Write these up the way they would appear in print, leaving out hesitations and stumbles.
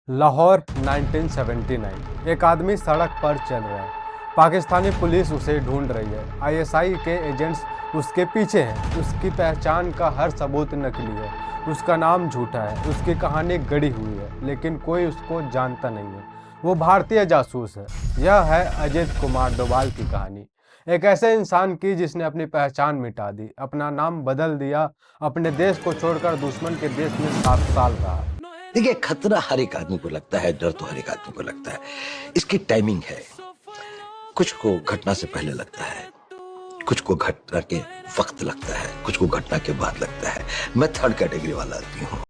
लाहौर 1979। एक आदमी सड़क पर चल रहा है। पाकिस्तानी पुलिस उसे ढूंढ रही है। आईएसआई के एजेंट्स उसके पीछे हैं। उसकी पहचान का हर सबूत नकली है। उसका नाम झूठा है। उसकी कहानी गढ़ी हुई है, लेकिन कोई उसको जानता नहीं है। वो भारतीय जासूस है। यह है अजित कुमार डोभाल की कहानी। एक ऐसे इंसान की जिसने अपनी पहचान मिटा दी, अपना नाम बदल दिया, अपने देश को छोड़कर दुश्मन के देश में 7 साल रहा। देखिए, खतरा हर एक आदमी को लगता है, डर तो हर एक आदमी को लगता है। इसकी टाइमिंग है। कुछ को घटना से पहले लगता है, कुछ को घटना के वक्त लगता है, कुछ को घटना के बाद लगता है। मैं थर्ड कैटेगरी वाला आदमी हूँ।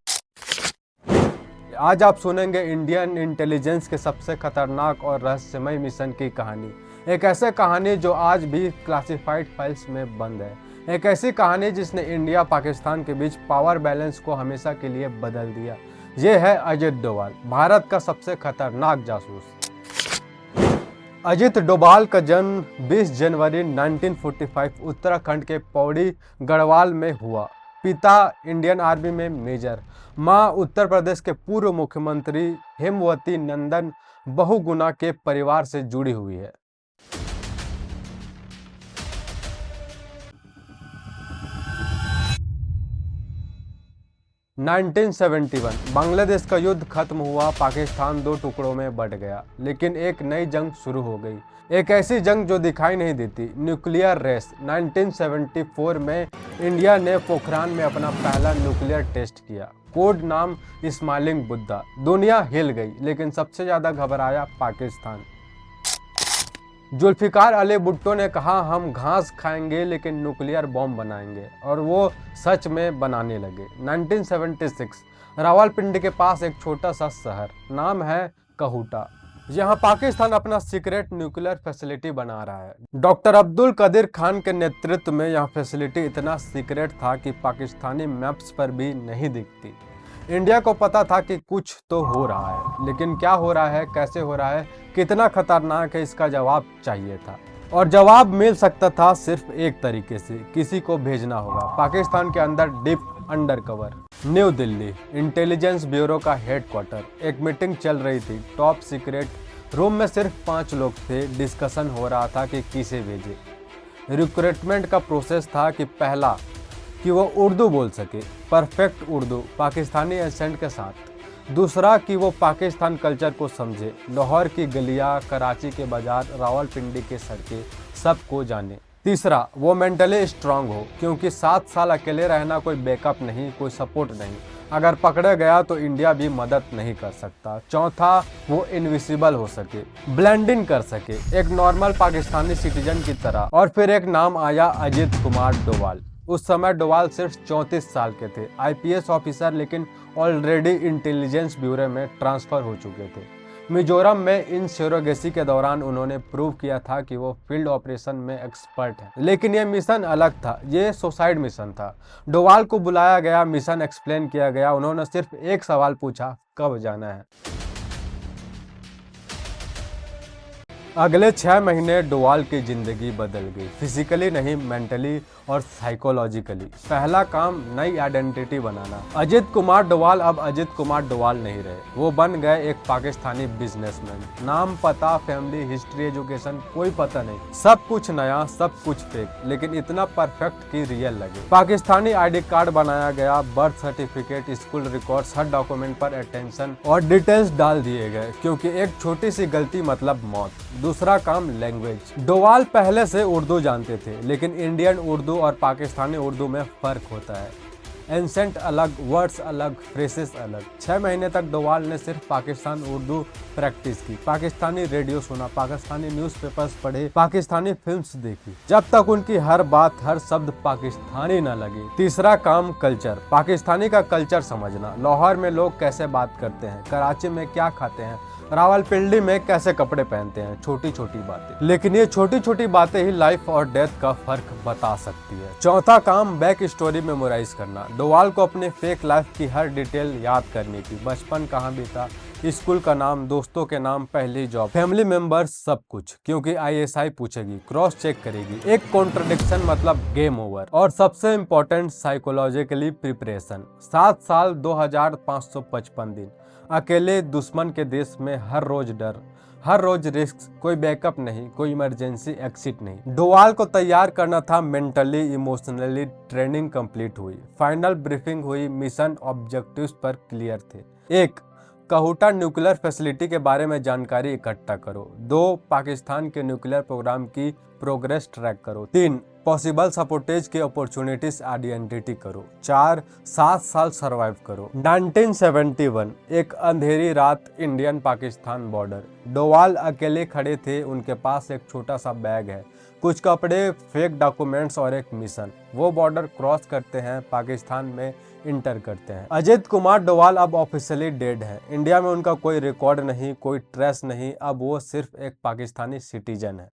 आज आप सुनेंगे इंडियन इंटेलिजेंस के सबसे खतरनाक और रहस्यमय मिशन की कहानी। एक ऐसे कहानी जो आज भी क्लासिफाइड फाइल्स में बंद है। एक ऐसी कहानी जिसने इंडिया पाकिस्तान के बीच पावर बैलेंस को हमेशा के लिए बदल दिया। ये है अजित डोभाल, भारत का सबसे खतरनाक जासूस। अजित डोभाल का जन्म 20 जनवरी 1945 उत्तराखंड के पौड़ी गढ़वाल में हुआ। पिता इंडियन आर्मी में मेजर, मां उत्तर प्रदेश के पूर्व मुख्यमंत्री हेमवती नंदन बहुगुणा के परिवार से जुड़ी हुई है। नाइनटीन 71 बांग्लादेश का युद्ध खत्म हुआ। पाकिस्तान दो टुकड़ों में बंट गया, लेकिन एक नई जंग शुरू हो गई। एक ऐसी जंग जो दिखाई नहीं देती, न्यूक्लियर रेस। 1974 में इंडिया ने पोखरान में अपना पहला न्यूक्लियर टेस्ट किया। कोड नाम इस्माइलिंग बुद्धा। दुनिया हिल गई, लेकिन सबसे ज्यादा घबराया पाकिस्तान। जुल्फिकार अली भुट्टो ने कहा, हम घास खाएंगे लेकिन न्यूक्लियर बॉम्ब बनाएंगे, और वो सच में बनाने लगे। 1976 रावलपिंडी के पास एक छोटा सा शहर, नाम है कहूटा। यहाँ पाकिस्तान अपना सीक्रेट न्यूक्लियर फैसिलिटी बना रहा है। डॉक्टर अब्दुल कदीर खान के नेतृत्व में यह फैसिलिटी इतना सीक्रेट था कि पाकिस्तानी मैप्स पर भी नहीं दिखती। इंडिया को पता था कि कुछ तो हो रहा है, लेकिन क्या हो रहा है, कैसे हो रहा है, कितना खतरनाक है, इसका जवाब चाहिए था। और जवाब मिल सकता था सिर्फ एक तरीके से, किसी को भेजना होगा पाकिस्तान के अंदर, deep under cover. New Delhi intelligence bureau का हेडक्वार्टर। एक मीटिंग चल रही थी, टॉप सीक्रेट। रूम में सिर्फ 5 लोग थे। डिस्कशन हो रहा था कि किसे भेजे। रिक्रूटमेंट का प्रोसेस था कि पहला कि वो उर्दू बोल सके, परफेक्ट उर्दू पाकिस्तानी एसेंट के साथ। दूसरा कि वो पाकिस्तान कल्चर को समझे, लाहौर की गलियां, कराची के बाजार, रावलपिंडी के सड़कें सबको जाने। तीसरा वो मेंटली स्ट्रांग हो, क्योंकि 7 साल अकेले रहना, कोई बैकअप नहीं, कोई सपोर्ट नहीं। अगर पकड़े गया तो इंडिया भी मदद नहीं कर सकता। चौथा वो इनविजिबल हो सके, ब्लेंडिंग कर सके एक नॉर्मल पाकिस्तानी सिटीजन की तरह। और फिर एक नाम आया, अजित कुमार डोभाल। उस समय डोभाल सिर्फ 34 साल के थे, आईपीएस ऑफिसर, लेकिन ऑलरेडी इंटेलिजेंस ब्यूरो में ट्रांसफर हो चुके थे। मिजोरम में इन सरोगेसी के दौरान उन्होंने प्रूव किया था कि वो फील्ड ऑपरेशन में एक्सपर्ट है। लेकिन ये मिशन अलग था, ये सुसाइड मिशन था। डोभाल को बुलाया गया, मिशन एक्सप्लेन किया गया। उन्होंने सिर्फ एक सवाल पूछा, कब जाना है। अगले 6 महीने डोभाल की जिंदगी बदल गई, फिजिकली नहीं, मेंटली और साइकोलॉजिकली। पहला काम, नई आइडेंटिटी बनाना। अजित कुमार डोभाल अब अजित कुमार डोभाल नहीं रहे, वो बन गए एक पाकिस्तानी बिजनेसमैन। नाम, पता, फैमिली हिस्ट्री, एजुकेशन कोई पता नहीं। सब कुछ नया, सब कुछ फेक, लेकिन इतना परफेक्ट कि रियल लगे। पाकिस्तानी आईडी कार्ड बनाया गया, बर्थ सर्टिफिकेट, स्कूल रिकॉर्ड्स, हर डॉक्यूमेंट पर अटेंशन और डिटेल्स डाल दिए गए, क्योंकि एक छोटी सी गलती मतलब मौत। दूसरा काम, लैंग्वेज। डोभाल पहले से उर्दू जानते थे, लेकिन इंडियन उर्दू और पाकिस्तानी उर्दू में फर्क होता है। एंसेंट अलग, वर्ड्स अलग, फ्रेसेस अलग। 6 महीने तक डोभाल ने सिर्फ पाकिस्तान उर्दू प्रैक्टिस की, पाकिस्तानी रेडियो सुना, पाकिस्तानी न्यूज़पेपर्स पढ़े, पाकिस्तानी फिल्म्स देखी, जब तक उनकी हर बात, हर शब्द पाकिस्तानी न लगे। तीसरा काम, कल्चर। पाकिस्तानी का कल्चर समझना। लाहौर में लोग कैसे बात करते हैं, कराची में क्या खाते हैं, रावलपिंडी में कैसे कपड़े पहनते हैं, छोटी छोटी बातें। लेकिन ये छोटी छोटी बातें ही लाइफ और डेथ का फर्क बता सकती है। चौथा काम, बैक स्टोरी मेमोराइज करना। डोभाल को अपने फेक लाइफ की हर डिटेल याद करनी थी। बचपन कहाँ बीता, स्कूल का नाम, दोस्तों के नाम, पहली जॉब, फैमिली मेंबर्स, सब कुछ, क्योंकि आईएसआई पूछेगी, क्रॉस चेक करेगी। एक कॉन्ट्रडिक्शन मतलब गेम ओवर। और सबसे इम्पोर्टेंट, साइकोलॉजिकली प्रिपरेशन। 7 साल 2555 दिन अकेले दुश्मन के देश में हर रोज डर, हर रोज रिस्क, कोई बैकअप नहीं, कोई इमरजेंसी एग्जिट नहीं। डोवाल को तैयार करना था मेंटली, इमोशनली। ट्रेनिंग कंप्लीट हुई, फाइनल ब्रीफिंग हुई, मिशन ऑब्जेक्टिव्स पर क्लियर थे। 1. कहूटा न्यूक्लियर फैसिलिटी के बारे में जानकारी इकट्ठा करो। 2. पाकिस्तान के न्यूक्लियर प्रोग्राम की प्रोग्रेस ट्रैक करो। 3. पॉसिबल सपोर्टेज की अपॉर्चुनिटीज आइडेंटिटी करो। 4. 7 साल सरवाइव करो। 1971, एक अंधेरी रात, इंडियन पाकिस्तान बॉर्डर। डोवाल अकेले खड़े थे, उनके पास एक छोटा सा बैग है, कुछ कपड़े, फेक डॉक्यूमेंट्स और एक मिशन। वो बॉर्डर क्रॉस करते हैं, पाकिस्तान में इंटर करते हैं। अजित कुमार डोवाल अब ऑफिशियली डेड है। इंडिया में उनका कोई रिकॉर्ड नहीं, कोई ट्रेस नहीं, अब वो सिर्फ एक पाकिस्तानी सिटीजन है।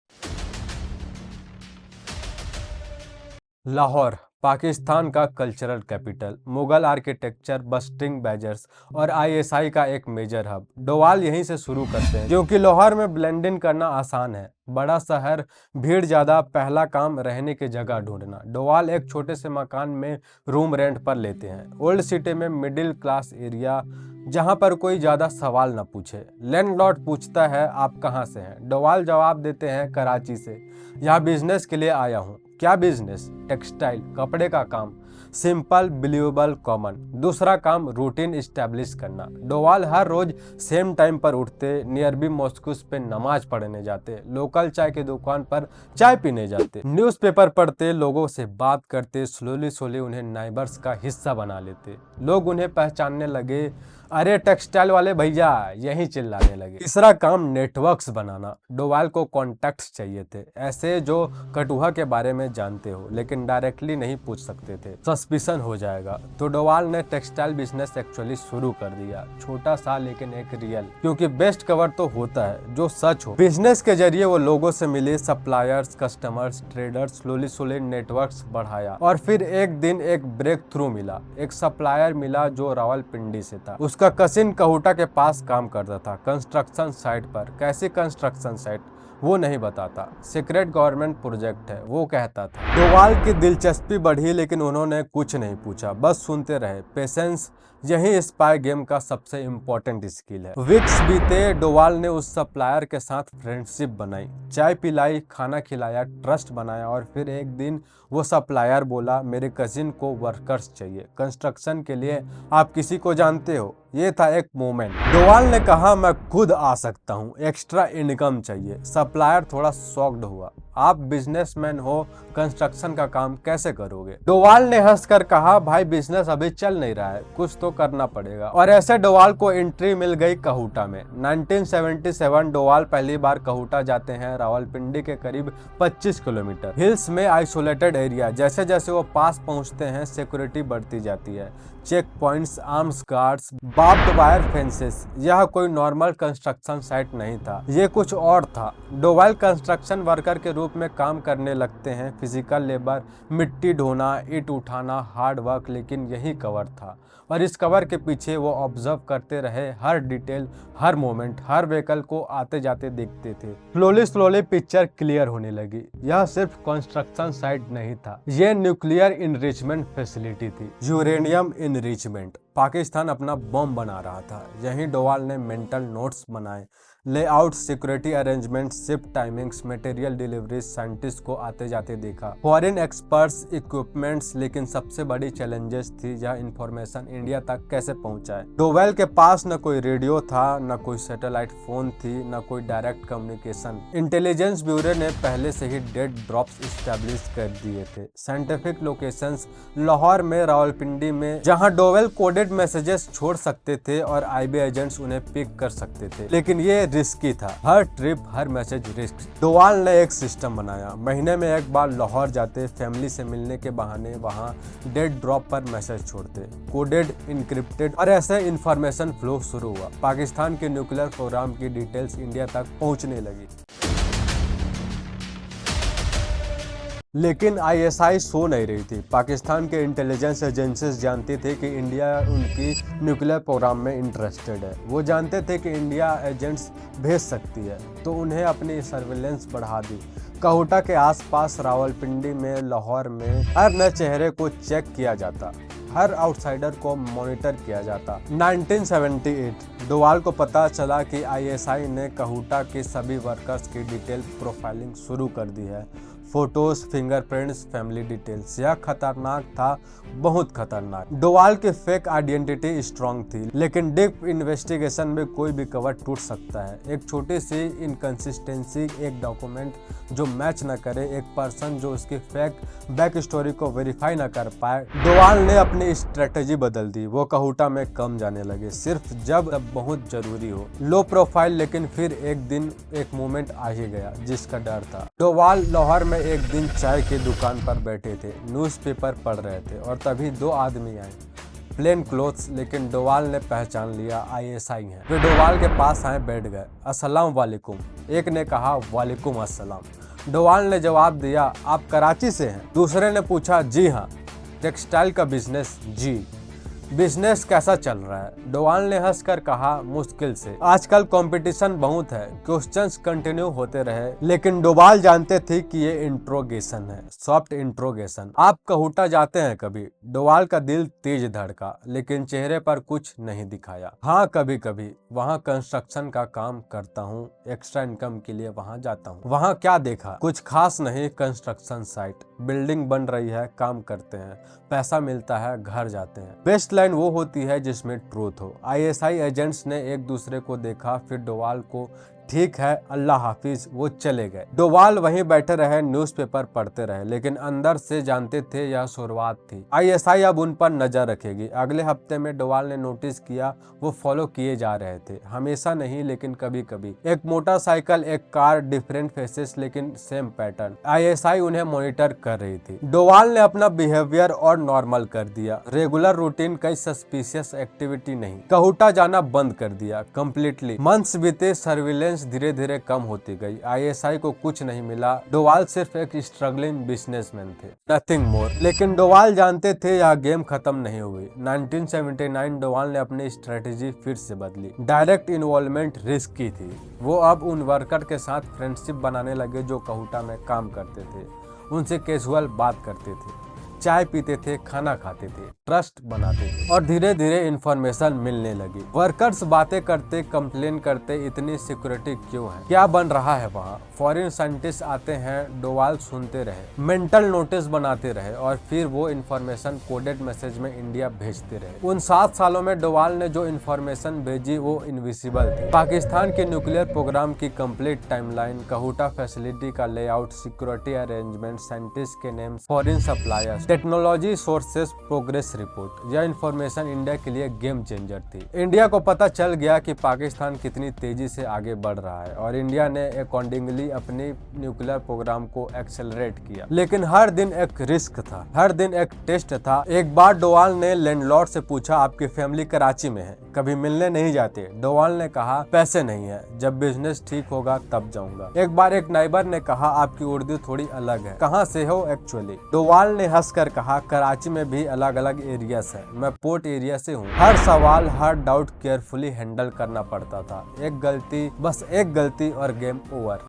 लाहौर, पाकिस्तान का cultural capital, Mughal architecture, bustling bazaars और आईएसआई का एक मेजर हब। डोवाल यहीं से शुरू करते हैं क्योंकि लाहौर में ब्लेंड इन करना आसान है। बड़ा शहर, भीड़ ज्यादा, पहला काम रहने की जगह ढूंढना। डोवाल एक छोटे से मकान में रूम रेंट पर लेते हैं। ओल्ड सिटी में मिडिल क्लास एरिया, जहां पर कोई ज्यादा सवाल न पूछे। लैंडलॉर्ड पूछता है आप कहां से हैं? डोवाल जवाब देते हैं कराची से, यहाँ बिजनेस के लिए आया हूँ। क्या बिजनेस? टेक्सटाइल, कपड़े का काम। Simple, believable, common. दूसरा काम रूटीन इस्टेब्लिश करना। डोवाल हर रोज सेम टाइम पर उठते, नियरबी मॉस्क्यूज पे नमाज पढ़ने जाते, लोकल चाय की दुकान पर चाय पीने जाते, न्यूज़पेपर पढ़ते, लोगों से बात करते, स्लोली उन्हें नाइबर्स का हिस्सा बना लेते। लोग उन्हें पहचानने लगे, अरे टेक्सटाइल वाले भैया, यही चिल्लाने लगे। तीसरा काम नेटवर्क्स बनाना। डोवाल को कॉन्टैक्ट्स चाहिए थे, ऐसे जो कठुआ के बारे में जानते हो लेकिन डायरेक्टली नहीं पूछ सकते थे, सस्पिशन हो जाएगा। तो डोवाल ने टेक्सटाइल बिजनेस एक्चुअली शुरू कर दिया, छोटा सा लेकिन एक रियल, क्योंकि बेस्ट कवर तो होता है जो सच हो। बिजनेस के जरिए वो लोगों से मिले, suppliers, customers, traders, slowly networks बढ़ाया। और फिर एक दिन एक ब्रेक थ्रू मिला, एक सप्लायर मिला जो रावलपिंडी से था। उसका कसिन कहूटा के पास काम करता था, कंस्ट्रक्शन साइट पर। कैसी कंस्ट्रक्शन साइट वो नहीं बताता, सीक्रेट गवर्नमेंट प्रोजेक्ट है वो कहता था। डोवाल की दिलचस्पी बढ़ी लेकिन उन्होंने कुछ नहीं पूछा, बस सुनते रहे। पेशेंस यही स्पाई गेम का सबसे इम्पोर्टेंट स्किल है। वीक्स बीते, डोवाल ने उस सप्लायर के साथ फ्रेंडशिप बनाई, चाय पिलाई, खाना खिलाया, ट्रस्ट बनाया। और फिर एक दिन वो सप्लायर बोला, मेरे कजिन को वर्कर्स चाहिए कंस्ट्रक्शन के लिए, आप किसी को जानते हो? ये था एक मोमेंट। डोवाल ने कहा मैं खुद आ सकता हूँ, एक्स्ट्रा इनकम चाहिए। सप्लायर थोड़ा शॉक्ड हुआ, आप बिजनेसमैन हो, कंस्ट्रक्शन का काम कैसे करोगे? डोवाल ने हंसकर कहा, भाई बिजनेस अभी चल नहीं रहा है, कुछ तो करना पड़ेगा। और ऐसे डोवाल को एंट्री मिल गई कहूटा में। 1977 डोवाल पहली बार कहूटा जाते हैं, रावलपिंडी के करीब 25 किलोमीटर, हिल्स में आइसोलेटेड एरिया। जैसे जैसे वो पास पहुंचते हैं सिक्योरिटी बढ़ती जाती है, check points, arms guards, barbed wire fences. यह कोई नॉर्मल कंस्ट्रक्शन साइट नहीं था, ये कुछ और था। डोवाल कंस्ट्रक्शन वर्कर के रूप में काम करने लगते हैं, फिजिकल लेबर, मिट्टी ढोना, ईंट उठाना, हार्ड वर्क, लेकिन यही कवर था। और इस कवर के पीछे वो ऑब्जर्व करते रहे, हर डिटेल, हर मोमेंट, हर व्हीकल को आते जाते देखते थे। स्लोली पिक्चर क्लियर होने लगी। यह सिर्फ कंस्ट्रक्शन साइट नहीं था, यह न्यूक्लियर इनरिचमेंट फैसिलिटी थी, यूरेनियम इनरिचमेंट। पाकिस्तान अपना बम बना रहा था। यहीं डोवाल ने मेंटल नोट्स बनाए, layout, security arrangement, shift timings, material delivery, scientist को आते जाते देखा, फॉरेन एक्सपर्ट्स, इक्विपमेंट्स। लेकिन सबसे बड़ी चैलेंजेस थी यह इंफॉर्मेशन इंडिया तक कैसे पहुंचाए। डोवाल के पास न कोई रेडियो था, न कोई सैटेलाइट फोन थी, न कोई डायरेक्ट कम्युनिकेशन। इंटेलिजेंस ब्यूरो ने पहले से ही डेड ड्रॉप्स इस्टेब्लिश कर दिए थे, साइंटिफिक लोकेशंस लाहौर में, रावलपिंडी में, जहां डोवाल कोडेड मैसेजेस छोड़ सकते थे और आईबी एजेंट्स उन्हें पिक कर सकते थे। लेकिन ये रिस्की था, हर ट्रिप, हर मैसेज रिस्क। डोवाल ने एक सिस्टम बनाया, महीने में एक बार लाहौर जाते, फैमिली से मिलने के बहाने वहां डेड ड्रॉप पर मैसेज छोड़ते, कोडेड, इनक्रिप्टेड। और ऐसे इंफॉर्मेशन फ्लो शुरू हुआ। पाकिस्तान के न्यूक्लियर प्रोग्राम की डिटेल्स इंडिया तक पहुंचने लगी। लेकिन आईएसआई सो नहीं रही थी। पाकिस्तान के इंटेलिजेंस एजेंसीज जानती थे कि इंडिया उनकी न्यूक्लियर प्रोग्राम में इंटरेस्टेड है। वो जानते थे कि इंडिया एजेंट्स भेज सकती है, तो उन्हें अपनी सर्विलेंस बढ़ा दी। कहूटा के आसपास, रावलपिंडी में, लाहौर में हर नए चेहरे को चेक किया जाता। हर आउटसाइडर को मॉनिटर किया जाता। 1978 डोवाल को पता चला कि आईएसआई ने कहूटा के सभी वर्कर्स की डिटेल प्रोफाइलिंग शुरू कर दी है। Photos, fingerprints, family details. यह खतरनाक था, बहुत खतरनाक। डोवाल की फेक आइडेंटिटी स्ट्रांग थी, लेकिन डीप इन्वेस्टिगेशन में कोई भी कवर टूट सकता है। एक छोटी सी इनकंसिस्टेंसी, एक डॉक्यूमेंट जो मैच न करे, एक पर्सन जो उसकी फेक बैक स्टोरी को वेरीफाई न कर पाए। डोवाल ने अपनी स्ट्रेटेजी बदल दी। वो कहूटा में कम जाने लगे, सिर्फ जब बहुत जरूरी हो। लो प्रोफाइल, लेकिन फिर एक दिन एक मोमेंट आ ही गया जिसका डर था। डोवाल लाहौर में एक दिन चाय की दुकान पर बैठे थे, न्यूज़पेपर पढ़ रहे थे और तभी दो आदमी आए, प्लेन क्लोथ्स, लेकिन डोवाल ने पहचान लिया आईएसआई हैं। वे डोवाल के पास आए, बैठ गए। अस्सलाम वालेकुम। एक ने कहा वालेकुम अस्सलाम। डोवाल ने जवाब दिया, आप कराची से हैं? दूसरे ने पूछा, जी हाँ। टेक्सटाइल का बिजनेस? जी। बिजनेस कैसा चल रहा है? डोवाल ने हंसकर कहा, मुश्किल से। आजकल कंपटीशन बहुत है। क्वेश्चंस कंटिन्यू होते रहे, लेकिन डोवाल जानते थे कि ये इंट्रोगेशन है, सॉफ्ट इंट्रोगेशन। आप कहूटा जाते हैं कभी? डोवाल का दिल तेज धड़का, लेकिन चेहरे पर कुछ नहीं दिखाया। हाँ, कभी कभी। वहाँ कंस्ट्रक्शन का काम करता हूँ, एक्स्ट्रा इनकम के लिए वहाँ जाता हूँ। वहाँ क्या देखा? कुछ खास नहीं। कंस्ट्रक्शन साइट, बिल्डिंग बन रही है, काम करते हैं, पैसा मिलता है, घर जाते हैं। बेस्ट लाइन वो होती है जिसमें ट्रूथ हो। आईएसआई एजेंट्स ने एक दूसरे को देखा, फिर डोवाल को, ठीक है, अल्लाह हाफिज, वो चले गए। डोवाल वहीं बैठे रहे, न्यूज़पेपर पढ़ते रहे, लेकिन अंदर से जानते थे यह शुरुआत थी। आईएसआई अब उन पर नजर रखेगी। अगले हफ्ते में डोवाल ने नोटिस किया वो फॉलो किए जा रहे थे, हमेशा नहीं लेकिन कभी कभी। एक मोटरसाइकिल, एक कार, डिफरेंट फेसेस लेकिन सेम पैटर्न। आईएसआई उन्हें मॉनिटर कर रही थी। डोवाल ने अपना बिहेवियर और नॉर्मल कर दिया, रेगुलर रूटीन, कई सस्पिशियस एक्टिविटी नहीं। कहूटा जाना बंद कर दिया कंप्लीटली। मंथ्स बीते, सर्विलेंस धीरे धीरे कम होती गई। आईएसआई को कुछ नहीं मिला। डोवाल सिर्फ एक स्ट्रगलिंग बिजनेसमैन थे, नथिंग मोर। लेकिन डोवाल जानते थे यह गेम खत्म नहीं हुई। 1979 डोवाल ने अपनी स्ट्रेटेजी फिर से बदली। डायरेक्ट इन्वॉल्वमेंट रिस्की थी। वो अब उन वर्कर के साथ फ्रेंडशिप बनाने लगे जो कहूटा में काम करते थे। उनसे कैजुअल बात करते थे, चाय पीते थे, खाना खाते थे, ट्रस्ट बनाते थे और धीरे धीरे इंफॉर्मेशन मिलने लगी। वर्कर्स बातें करते, कंप्लेन करते, इतनी सिक्योरिटी क्यों है, क्या बन रहा है वहाँ। फॉरेन साइंटिस्ट आते हैं, डोवाल सुनते रहे, मेंटल नोटिस बनाते रहे और फिर वो इंफॉर्मेशन कोडेड मैसेज में इंडिया भेजते रहे। उन 7 सालों में डोवाल ने जो इंफॉर्मेशन भेजी वो इनविजिबल थी। पाकिस्तान के न्यूक्लियर प्रोग्राम की कंप्लीट टाइमलाइन, कहूटा फैसिलिटी का लेआउट, सिक्योरिटी अरेंजमेंट, साइंटिस्ट के name, foreign suppliers, technology sources, progress report. यह इंफॉर्मेशन इंडिया के लिए गेम चेंजर थी। इंडिया को पता चल गया कि पाकिस्तान कितनी तेजी से आगे बढ़ रहा है और इंडिया ने अकॉर्डिंगली अपनी न्यूक्लियर प्रोग्राम को एक्सेलरेट किया। लेकिन हर दिन एक रिस्क था, हर दिन एक टेस्ट था। एक बार डोवाल ने लैंडलॉर्ड से पूछा, आपकी फैमिली कराची में है, कभी मिलने नहीं जाते? डोवाल ने कहा, पैसे नहीं है, जब बिजनेस ठीक होगा तब जाऊंगा। एक बार एक नाइबर ने कहा, आपकी उर्दू थोड़ी अलग है, कहाँ से हो एक्चुअली? डोवाल ने हंसकर कहा, कराची में भी अलग अलग एरियाज है, मैं पोर्ट एरिया से हूँ। हर सवाल, हर डाउट केयरफुली हैंडल करना पड़ता था। एक गलती, बस एक गलती और गेम ओवर।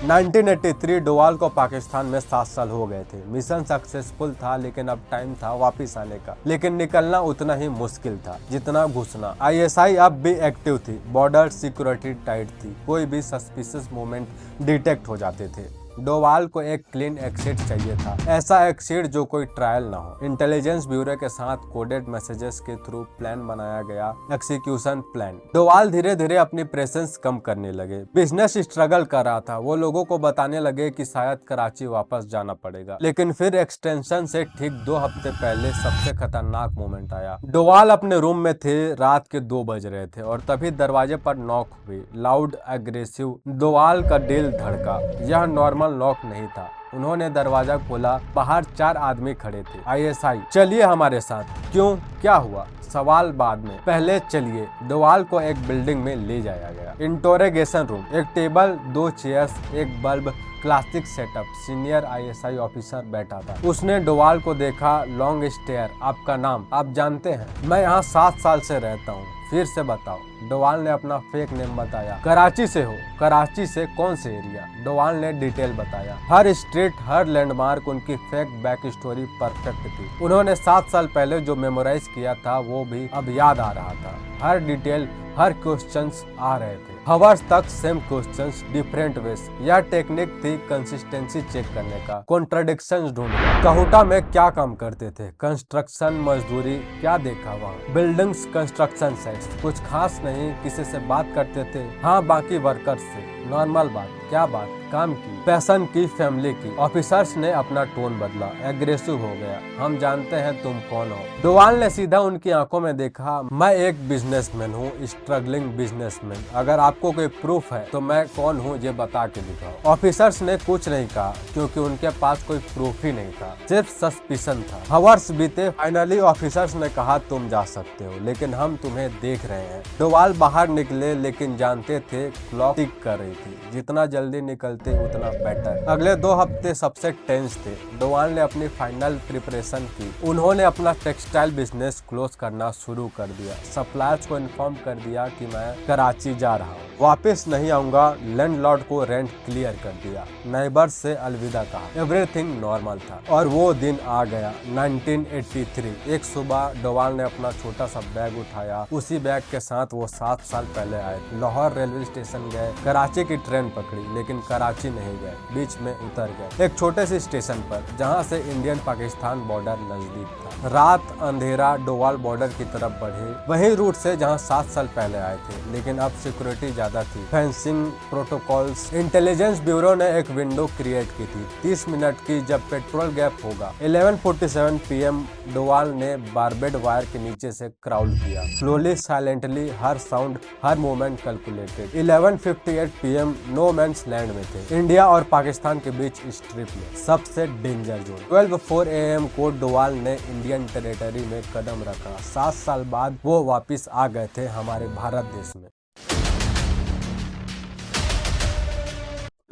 1983 डोवाल को पाकिस्तान में 7 साल हो गए थे। मिशन सक्सेसफुल था, लेकिन अब टाइम था वापिस आने का। लेकिन निकलना उतना ही मुश्किल था जितना घुसना। आईएसआई अब भी एक्टिव थी, बॉर्डर सिक्योरिटी टाइट थी, कोई भी सस्पिशियस मूवमेंट डिटेक्ट हो जाते थे। डोवाल को एक क्लीन एक्सिट चाहिए था, ऐसा एक्सिट जो कोई ट्रायल ना हो। इंटेलिजेंस ब्यूरो के साथ कोडेड मैसेजेस के थ्रू प्लान बनाया गया, एक्सिक्यूशन प्लान। डोवाल धीरे धीरे अपनी प्रेजेंस कम करने लगे। बिजनेस स्ट्रगल कर रहा था, वो लोगों को बताने लगे कि शायद कराची वापस जाना पड़ेगा। लेकिन फिर एक्सटेंशन से ठीक 2 हफ्ते पहले सबसे खतरनाक मोमेंट आया। डोवाल अपने रूम में थे, रात के 2 बज रहे थे और तभी दरवाजे पर नॉक हुई, लाउड, एग्रेसिव। डोवाल का दिल धड़का। यह नॉर्मल लॉक नहीं था। उन्होंने दरवाजा खोला, बाहर 4 आदमी खड़े थे। आईएसआई, चलिए हमारे साथ। क्यों, क्या हुआ? सवाल बाद में, पहले चलिए। डोवाल को एक बिल्डिंग में ले जाया गया। इंटरोगेशन रूम, एक टेबल, 2 चेयर्स, एक bulb, classic setup. Senior ISI officer बैठा था। उसने डोवाल को देखा, लॉन्ग स्टेयर। आपका नाम? आप जानते हैं, मैं यहाँ 7 साल से रहता हूँ। फिर से बताओ। डोवाल ने अपना फेक नेम बताया। कराची से हो, कराची से कौन से एरिया, डोवाल ने डिटेल बताया। हर स्ट्रीट, हर लैंडमार्क उनकी फेक बैक स्टोरी परफेक्ट थी। उन्होंने 7 साल पहले जो मेमोराइज किया था वो भी अब याद आ रहा था। हर डिटेल, हर क्वेश्चंस आ रहे थे। हवर्स तक सेम क्वेश्चंस, डिफरेंट वेज। यह टेक्निक थी कंसिस्टेंसी चेक करने का, कॉन्ट्रडिक्शंस ढूंढना। कहूटा में क्या काम करते थे? कंस्ट्रक्शन, मजदूरी। क्या देखा वहाँ? Buildings, construction sites. कुछ खास नहीं। किसी से बात करते थे? हाँ, बाकी वर्कर्स से। नॉर्मल बात। क्या बात? काम की, पैशन की, फैमिली की। ऑफिसर्स ने अपना टोन बदला, एग्रेसिव हो गया। हम जानते हैं तुम कौन हो। डोवाल ने सीधा उनकी आंखों में देखा। मैं एक बिजनेसमैन हूँ, स्ट्रगलिंग बिजनेसमैन। अगर आपको कोई प्रूफ है तो मैं कौन हूँ ये बता के दिखाओ। ऑफिसर्स ने कुछ नहीं कहा क्योंकि उनके पास कोई प्रूफ ही नहीं था, सिर्फ सस्पिशन था। हावर्स बीते, फाइनली ऑफिसर्स ने कहा तुम जा सकते हो, लेकिन हम तुम्हें देख रहे हैं। डोवाल बाहर निकले, लेकिन जानते थे क्लॉक टिक कर रही थी। जितना जल्दी निकलते उतना बेटर। अगले 2 हफ्ते सबसे टेंस थे। डोवाल ने अपनी फाइनल प्रिपरेशन की। उन्होंने अपना टेक्सटाइल बिजनेस क्लोज करना शुरू कर दिया। सप्लायर्स को इन्फॉर्म कर दिया कि मैं कराची जा रहा हूँ, वापस नहीं आऊंगा। लैंडलॉर्ड को रेंट क्लियर कर दिया। नेबर्स से अलविदा कहा। एवरीथिंग नॉर्मल था। और वो दिन आ गया, 1983। एक सुबह डोवाल ने अपना छोटा सा बैग उठाया। उसी बैग के साथ वो 7 साल पहले आए। लाहौर रेलवे स्टेशन गए, कराची की ट्रेन पकड़ी, लेकिन कराची नहीं गए, बीच में उतर गए एक छोटे से स्टेशन पर, जहां से इंडियन पाकिस्तान बॉर्डर नजदीक था। रात, अंधेरा। डोवाल बॉर्डर की तरफ बढ़े, वही रूट से जहां 7 साल पहले आए थे, लेकिन अब सिक्योरिटी ज्यादा थी। Fencing, protocols. इंटेलिजेंस ब्यूरो ने एक विंडो क्रिएट की थी 30 मिनट की, जब पेट्रोल गैप होगा। 11:47 PM डोवाल ने बारबेड वायर के नीचे से क्राउल किया, स्लोली, साइलेंटली, हर साउंड, हर movement calculated. 11:58 PM no man's land में थे, इंडिया और पाकिस्तान के बीच स्ट्रिप में, सबसे डेंजर जोन। 12:04 AM को डोवाल ने इंडियन टेरिटरी में कदम रखा। 7 साल बाद वो वापस आ गए थे हमारे भारत देश में।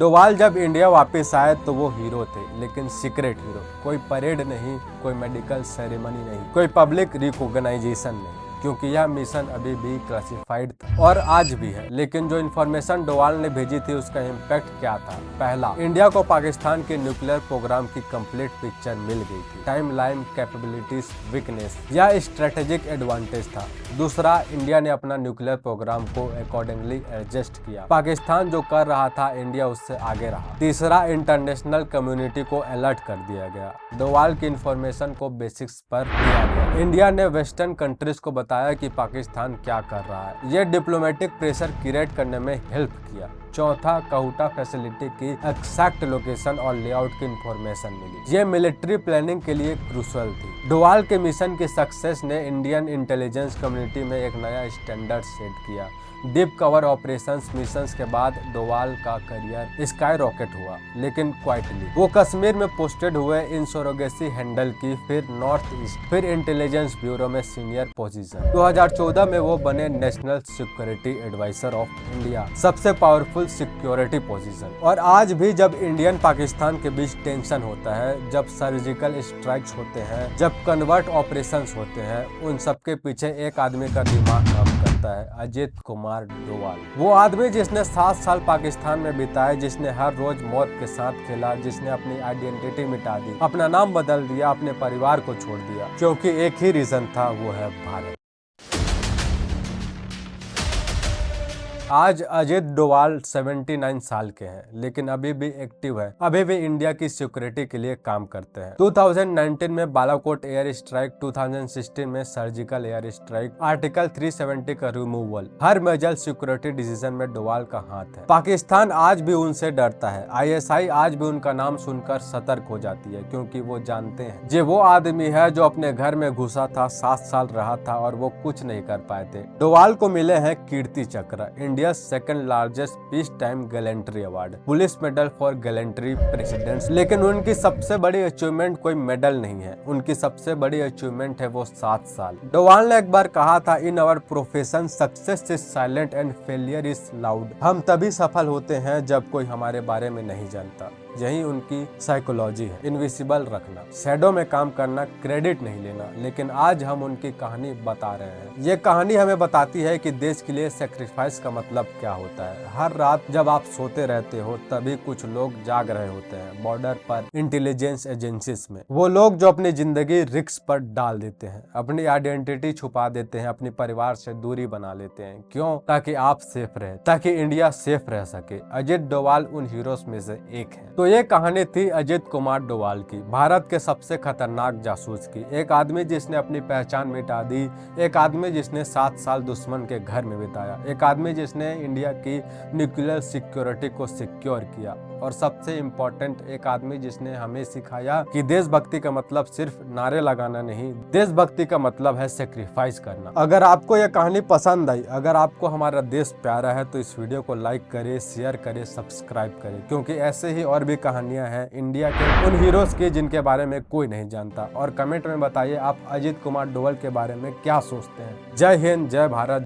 डोवाल जब इंडिया वापस आए तो वो हीरो थे, लेकिन सीक्रेट हीरो। कोई परेड नहीं, कोई मेडिकल सेरेमनी नहीं, कोई पब्लिक रिकॉग्नाइजेशन नहीं, क्योंकि यह मिशन अभी भी क्लासिफाइड था और आज भी है। लेकिन जो इन्फॉर्मेशन डोवाल ने भेजी थी उसका इम्पैक्ट क्या था? पहला, इंडिया को पाकिस्तान के न्यूक्लियर प्रोग्राम की कंप्लीट पिक्चर मिल गई थी। टाइमलाइन, कैपेबिलिटीज, वीकनेस, यह स्ट्रेटेजिक एडवांटेज था। दूसरा, इंडिया ने अपना न्यूक्लियर प्रोग्राम को अकॉर्डिंगली एडजस्ट किया। पाकिस्तान जो कर रहा था, इंडिया उससे आगे रहा। तीसरा, इंटरनेशनल कम्युनिटी को अलर्ट कर दिया गया। डोवाल की इन्फॉर्मेशन को बेसिक्स पर लिया गया। इंडिया ने वेस्टर्न कंट्रीज को बताया कि पाकिस्तान क्या कर रहा है। यह डिप्लोमेटिक प्रेशर क्रिएट करने में हेल्प किया। चौथा, कहूटा फैसिलिटी की एक्सैक्ट लोकेशन और लेआउट की इंफॉर्मेशन मिली। ये मिलिट्री प्लानिंग के लिए क्रूशियल थी। डोवाल के मिशन की सक्सेस ने इंडियन इंटेलिजेंस कम्युनिटी में एक नया स्टैंडर्ड सेट किया। डीप कवर ऑपरेशंस मिशंस के बाद डोवाल का करियर स्काई रॉकेट हुआ, लेकिन क्वाइटली। वो कश्मीर में पोस्टेड हुए, इंसोरोगेसी हैंडल की, फिर नॉर्थ ईस्ट, फिर इंटेलिजेंस ब्यूरो में सीनियर पोजीशन। 2014 में वो बने national security adviser of India, सबसे पावरफुल सिक्योरिटी पोजीशन। और आज भी जब इंडियन पाकिस्तान के बीच टेंशन होता है, जब सर्जिकल स्ट्राइक्स होते हैं, जब कन्वर्ट ऑपरेशंस होते हैं, उन सबके पीछे एक आदमी का दिमाग काम करता है, अजीत कुमार डोवाल। वो आदमी जिसने 7 साल पाकिस्तान में बिताए, जिसने हर रोज मौत के साथ खेला, जिसने अपनी आइडेंटिटी मिटा दी, अपना नाम बदल दिया, अपने परिवार को छोड़ दिया, क्योंकि एक ही रीजन था, वो है भारत। आज अजीत डोवाल 79 साल के हैं, लेकिन अभी भी एक्टिव है, अभी भी इंडिया की सिक्योरिटी के लिए काम करते हैं। 2019 में बालाकोट एयर स्ट्राइक, 2016 में सर्जिकल एयर स्ट्राइक, आर्टिकल 370 का रिमूवल, हर मेजर सिक्योरिटी डिसीजन में डोवाल का हाथ है। पाकिस्तान आज भी उनसे डरता है। ISI आज भी उनका नाम सुनकर सतर्क हो जाती है, क्योंकि वो जानते हैं ये वो आदमी है जो अपने घर में घुसा था, 7 साल रहा था और वो कुछ नहीं कर पाए थे। डोवाल को मिले हैं Kirti Chakra, India second largest peace time gallantry award, police medal for gallantry presidents. लेकिन उनकी सबसे बड़ी अचीवमेंट कोई मेडल नहीं है, उनकी सबसे बड़ी अचीवमेंट है वो 7 साल। डोवाल ने एक बार कहा था, in our profession success is silent and failure is loud. हम तभी सफल होते हैं जब कोई हमारे बारे में नहीं जानता। यही उनकी साइकोलॉजी है, इनविजिबल रखना, शैडो में काम करना, क्रेडिट नहीं लेना। लेकिन आज हम उनकी कहानी बता रहे हैं। ये कहानी हमें बताती है कि देश के लिए सेक्रीफाइस का मतलब क्या होता है। हर रात जब आप सोते रहते हो तभी कुछ लोग जाग रहे होते हैं बॉर्डर पर, इंटेलिजेंस एजेंसीज में। वो लोग जो अपनी जिंदगी रिस्क पर डाल देते हैं, अपनी आइडेंटिटी छुपा देते हैं, अपनी परिवार से दूरी बना लेते हैं। क्यों? ताकि आप सेफ रहे, ताकि इंडिया सेफ रह सके। अजित डोभाल उन हीरोज में से एक है। तो ये कहानी थी अजित कुमार डोभाल की, भारत के सबसे खतरनाक जासूस की। एक आदमी जिसने अपनी पहचान मिटा दी, एक आदमी जिसने 7 साल दुश्मन के घर में बिताया, एक आदमी जिसने इंडिया की न्यूक्लियर सिक्योरिटी को सिक्योर किया, और सबसे इम्पोर्टेंट एक आदमी जिसने हमें सिखाया कि देशभक्ति का मतलब सिर्फ नारे लगाना नहीं, देशभक्ति का मतलब है सेक्रीफाइस करना। अगर आपको यह कहानी पसंद आई, अगर आपको हमारा देश प्यारा है, तो इस वीडियो को लाइक करें, शेयर करें, सब्सक्राइब करें, क्योंकि ऐसे ही और भी कहानियां हैं इंडिया के उन हीरोज की जिनके बारे में कोई नहीं जानता। और कमेंट में बताइए आप अजित कुमार डोभाल के बारे में क्या सोचते हैं। जय हिंद, जय भारत।